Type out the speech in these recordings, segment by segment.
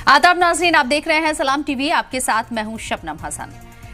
आदाब नाज़रीन, आप देख रहे हैं सलाम टीवी। आपके साथ मैं हूं शबनम हसन।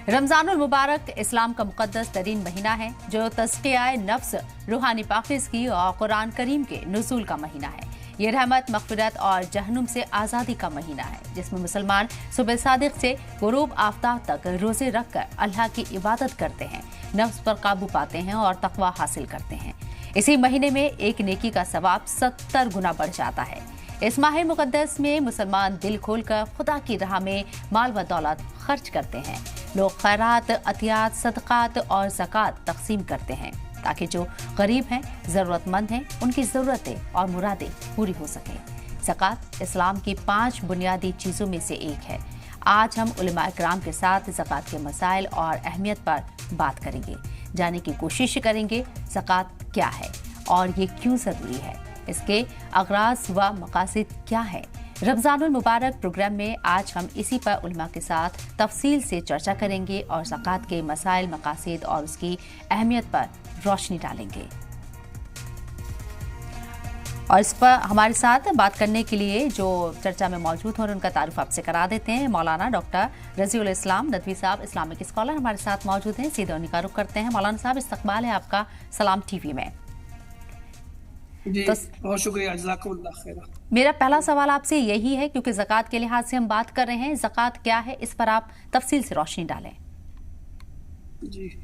रमजानुल मुबारक इस्लाम का मुकद्दस तरीन महीना है जो तज़किया नफ्स, रूहानी पाकीज़गी और कुरान करीम के नुज़ूल का महीना है। ये रहमत, मग़फ़िरत और जहन्नुम से आज़ादी का महीना है जिसमें मुसलमान सुबह सादिक से गुरूब आफ्ताब तक रोज़े रख कर अल्लाह की इबादत करते हैं, नफ्स पर काबू पाते हैं और तक़वा हासिल करते हैं। इसी महीने में एक नेकी का सवाब 70 गुना बढ़ जाता है। इस माह मुकद्दस में मुसलमान दिल खोलकर खुदा की राह में माल व दौलत खर्च करते हैं। लोग खैरात, अतियात, सदक़ात और ज़कात तक़सीम करते हैं ताकि जो गरीब हैं, ज़रूरतमंद हैं, उनकी ज़रूरतें और मुरादें पूरी हो सकें। ज़कात इस्लाम की 5 बुनियादी चीज़ों में से एक है। आज हम उलमाए किराम के साथ ज़कात के मसाइल और अहमियत पर बात करेंगे, जानने की कोशिश करेंगे ज़कात क्या है और ये क्यों ज़रूरी है, इसके अगराज व मकासद क्या है। रमज़ानुल मुबारक प्रोग्राम में आज हम इसी पर उलमा के साथ तफसील से चर्चा करेंगे और ज़कात के मसाइल, मकासद और उसकी अहमियत पर रोशनी डालेंगे। और इस पर हमारे साथ बात करने के लिए जो चर्चा में मौजूद हैं उनका तारुफ आपसे करा देते हैं। मौलाना डॉक्टर रज़ीउल इस्लाम नदवी साहब, इस्लामिक स्कॉलर हमारे साथ मौजूद हैं। सीधे उन्हीं का रुख करते हैं। मौलाना साहब, इस्तकबाल है आपका सलाम टीवी में। जी, बहुत शुक्रिया, जज़ाकुमुल्लाह खैर। मेरा पहला सवाल आपसे यही है, क्योंकि ज़कात के लिहाज से हम बात कर रहे हैं, ज़कात क्या है इस पर आप तफसील से रोशनी डालें। जी,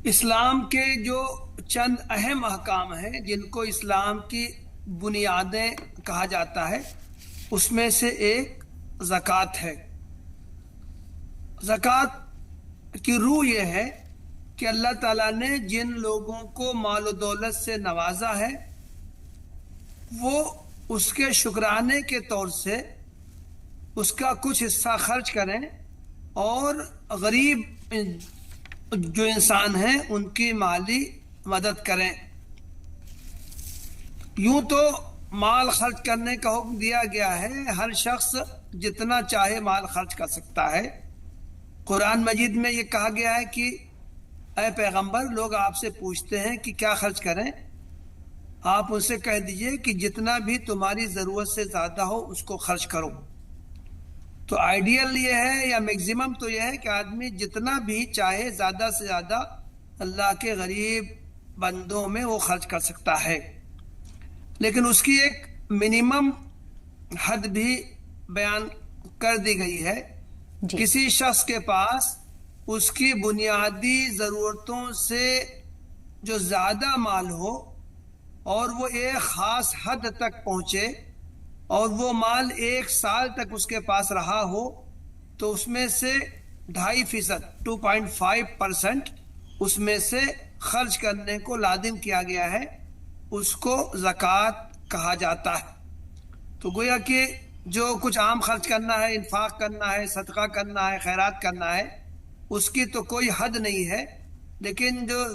इस्लाम के जो चंद अहम अहकाम हैं जिनको इस्लाम की बुनियादें कहा जाता है, उसमें से एक ज़कात है। ज़कात की रूह ये है कि अल्लाह ताला ने जिन लोगों को माल दौलत से नवाजा है वो उसके शुक्राने के तौर से उसका कुछ हिस्सा खर्च करें और गरीब जो इंसान हैं उनकी माली मदद करें। यूं तो माल खर्च करने का हुक्म दिया गया है, हर शख्स जितना चाहे माल खर्च कर सकता है। कुरान मजीद में ये कहा गया है कि ऐ पैगंबर, लोग आपसे पूछते हैं कि क्या खर्च करें, आप उनसे कह दीजिए कि जितना भी तुम्हारी ज़रूरत से ज़्यादा हो उसको खर्च करो। तो आइडियल ये है या मैक्सिमम तो ये है कि आदमी जितना भी चाहे ज़्यादा से ज़्यादा अल्लाह के गरीब बंदों में वो खर्च कर सकता है, लेकिन उसकी एक मिनिमम हद भी बयान कर दी गई है। किसी शख्स के पास उसकी बुनियादी ज़रूरतों से जो ज़्यादा माल हो और वो एक ख़ास हद तक पहुँचे और वो माल 1 साल तक उसके पास रहा हो, तो उसमें से 2.5% 2.5% उसमें से खर्च करने को लाजिम किया गया है, उसको ज़कात कहा जाता है। तो गोया कि जो कुछ आम खर्च करना है, इन्फाक करना है, सदका करना है, खैरात करना है, उसकी तो कोई हद नहीं है, लेकिन जो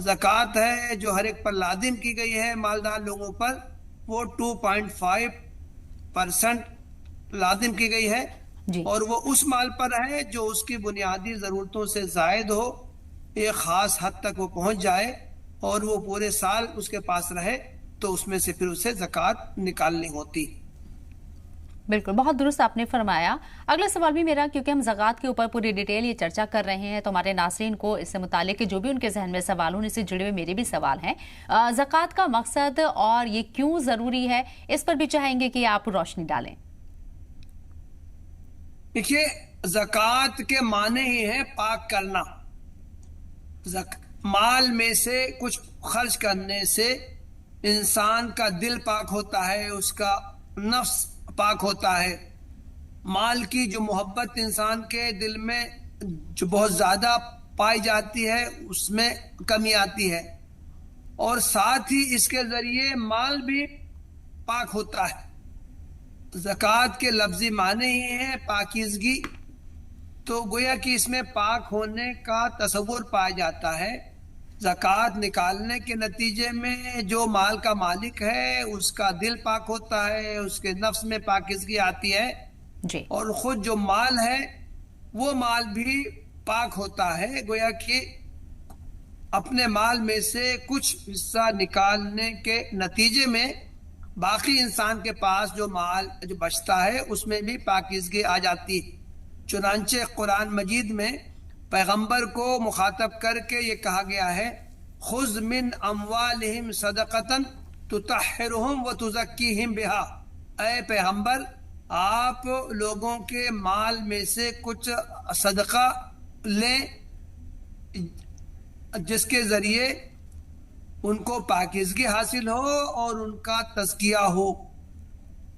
ज़कात है जो हर एक पर लाजिम की गई है मालदार लोगों पर, वो 2.5% लाजिम की गई है और वो उस माल पर है जो उसकी बुनियादी ज़रूरतों से ज़ायद हो, एक ख़ास हद तक वो पहुंच जाए और वो पूरे साल उसके पास रहे, तो उसमें से फिर उसे ज़कात निकालनी होती। बिल्कुल, बहुत दुरुस्त आपने फरमाया। अगला सवाल भी मेरा, क्योंकि हम ज़कात के ऊपर पूरी डिटेल ये चर्चा कर रहे हैं, तो हमारे नाज़रीन को इससे मुतालिक जो भी उनके जहन में सवाल हो, इससे जुड़े हुए मेरे भी सवाल हैं। ज़कात का मकसद और ये क्यों ज़रूरी है, इस पर भी चाहेंगे कि आप रोशनी डालें। देखिए, ज़कात के माने ही है पाक करना। माल में से कुछ खर्च करने से इंसान का दिल पाक होता है, उसका नफ्स पाक होता है। माल की जो मोहब्बत इंसान के दिल में जो बहुत ज़्यादा पाई जाती है उसमें कमी आती है, और साथ ही इसके ज़रिए माल भी पाक होता है। ज़कात के लफ्ज़ी माने ही है पाकीज़गी, तो गोया कि इसमें पाक होने का तसव्वुर पाया जाता है। ज़कात निकालने के नतीजे में जो माल का मालिक है उसका दिल पाक होता है, उसके नफ्स में पाकीज़गी आती है जी। और ख़ुद जो माल है वो माल भी पाक होता है। गोया कि अपने माल में से कुछ हिस्सा निकालने के नतीजे में باقی انسان کے پاس جو مال جو بچتا ہے اس میں بھی پاکیزگی آ جاتی ہے۔ چنانچہ قرآن مجید میں پیغمبر کو مخاطب کر کے یہ کہا گیا ہے، خذ من اموالہم صدقۃ تطہرہم وتزکیہم بہا، اے پیغمبر آپ لوگوں کے مال میں سے کچھ صدقہ لیں جس کے ذریعے ان کو پاکیزگی حاصل ہو اور ان کا تزکیہ ہو۔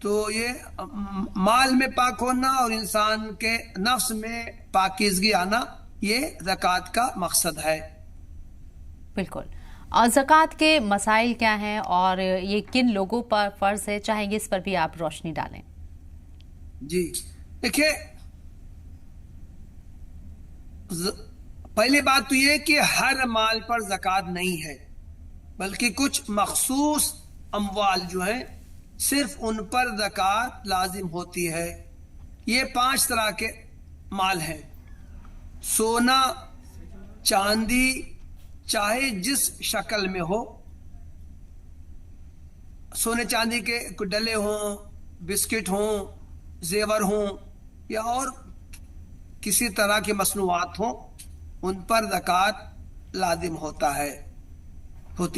تو یہ مال میں پاک ہونا اور انسان کے نفس میں پاکیزگی آنا یہ زکوٰۃ کا مقصد ہے۔ بالکل۔ اور زکوٰۃ کے مسائل کیا ہیں اور یہ کن لوگوں پر فرض ہے، چاہیں گے اس پر بھی آپ روشنی ڈالیں۔ جی دیکھیے، پہلی بات تو یہ کہ ہر مال پر زکوٰۃ نہیں ہے، بلکہ کچھ مخصوص اموال جو ہیں صرف ان پر زکوٰۃ لازم ہوتی ہے۔ یہ 5 طرح کے مال ہیں: سونا، چاندی چاہے جس شکل میں ہو، سونے چاندی کے ڈلے ہوں، بسکٹ ہوں، زیور ہوں یا اور کسی طرح کی مصنوعات ہوں، ان پر زکوٰۃ لازم ہوتا ہے۔